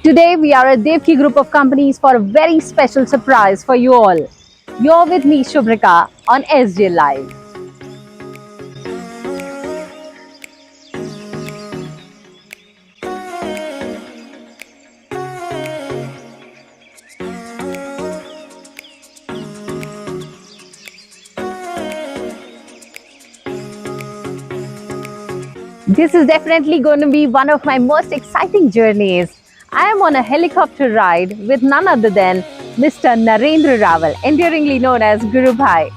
Today we are at Devki Group of companies for a very special surprise for you all. You're with me, Shubhrika, on SJ Live. This is definitely going to be one of my most exciting journeys. I am on a helicopter ride with none other than Mr. Narendra Raval, endearingly known as Guru Bhai.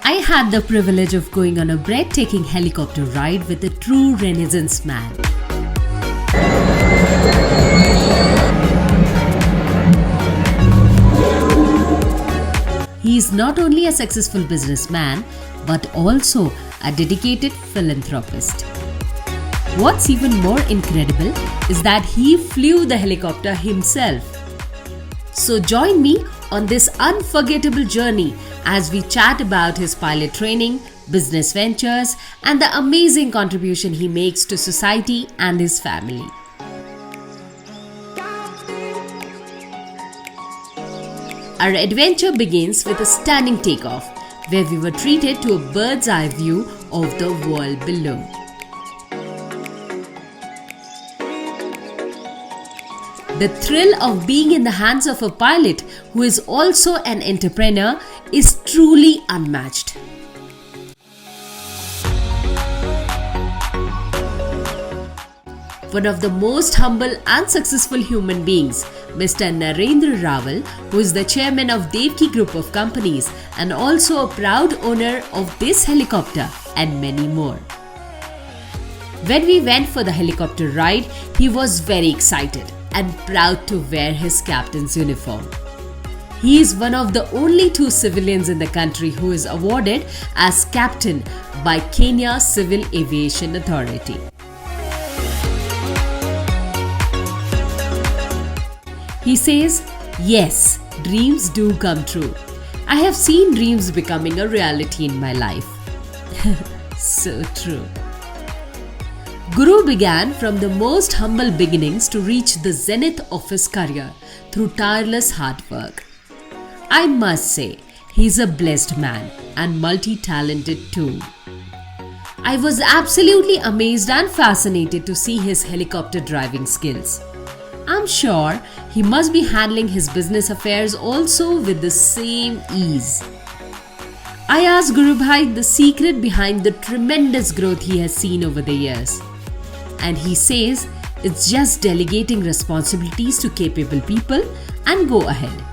I had the privilege of going on a breathtaking helicopter ride with a true Renaissance man. He is not only a successful businessman but also a dedicated philanthropist. What's even more incredible is that he flew the helicopter himself. So join me on this unforgettable journey as we chat about his pilot training, business ventures, and the amazing contribution he makes to society and his family. Our adventure begins with a stunning takeoff, where we were treated to a bird's eye view of the world below. The thrill of being in the hands of a pilot who is also an entrepreneur is truly unmatched. One of the most humble and successful human beings, Mr. Narendra Raval, who is the chairman of Devki Group of companies and also a proud owner of this helicopter and many more. When we went for the helicopter ride, he was very excited and proud to wear his captain's uniform. He is one of the only two civilians in the country who is awarded as captain by Kenya Civil Aviation Authority. He says, yes, dreams do come true. I have seen dreams becoming a reality in my life. So true. Guru began from the most humble beginnings to reach the zenith of his career through tireless hard work. I must say, he's a blessed man and multi-talented too. I was absolutely amazed and fascinated to see his helicopter driving skills. I'm sure he must be handling his business affairs also with the same ease. I asked Guru Bhai the secret behind the tremendous growth he has seen over the years. And he says it's just delegating responsibilities to capable people and go ahead.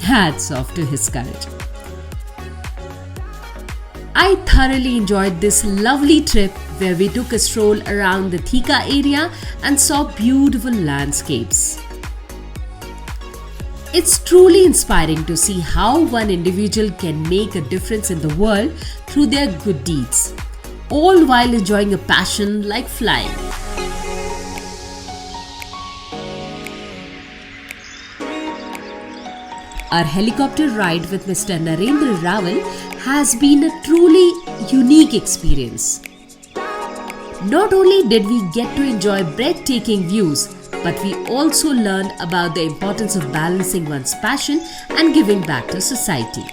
Hats off to his courage. I thoroughly enjoyed this lovely trip where we took a stroll around the Thika area and saw beautiful landscapes. It's truly inspiring to see how one individual can make a difference in the world through their good deeds, all while enjoying a passion like flying. Our helicopter ride with Mr. Narendra Raval has been a truly unique experience. Not only did we get to enjoy breathtaking views, but we also learned about the importance of balancing one's passion and giving back to society.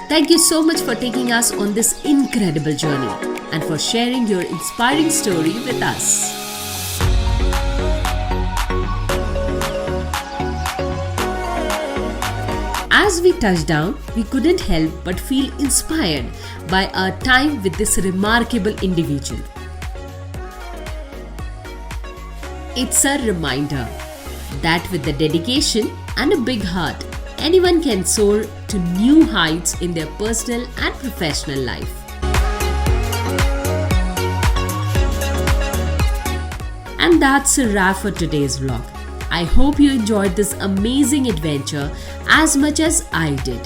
Thank you so much for taking us on this incredible journey and for sharing your inspiring story with us. As we touched down, we couldn't help but feel inspired by our time with this remarkable individual. It's a reminder that with the dedication and a big heart, anyone can soar to new heights in their personal and professional life. And that's a wrap for today's vlog. I hope you enjoyed this amazing adventure as much as I did.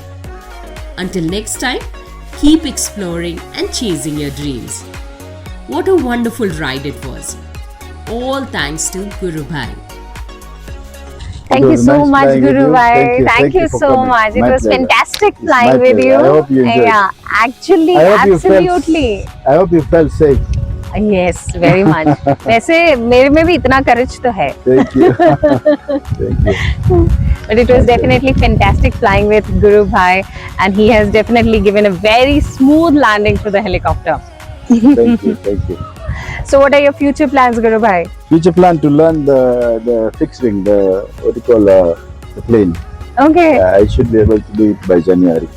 Until next time, keep exploring and chasing your dreams. What a wonderful ride it was. all thanks to Guru Bhai. Thank you was so nice much, flying with Guru you. Bhai. Thank you for so coming. much. It My was pleasure. fantastic It's flying my with pleasure. you. I hope you enjoyed. Yeah, actually, absolutely. I hope you felt safe. Yes, very much. वैसे मेरे में भी इतना courage तो है. Thank you. Thank you. But it was definitely fantastic flying with Guru Bhai, and he has definitely given a very smooth landing to the helicopter. Thank you. Thank you. So, what are your future plans, Guru Bhai? Future plan to learn the fixed wing, the what do you call the plane. Okay. I should be able to do it by January.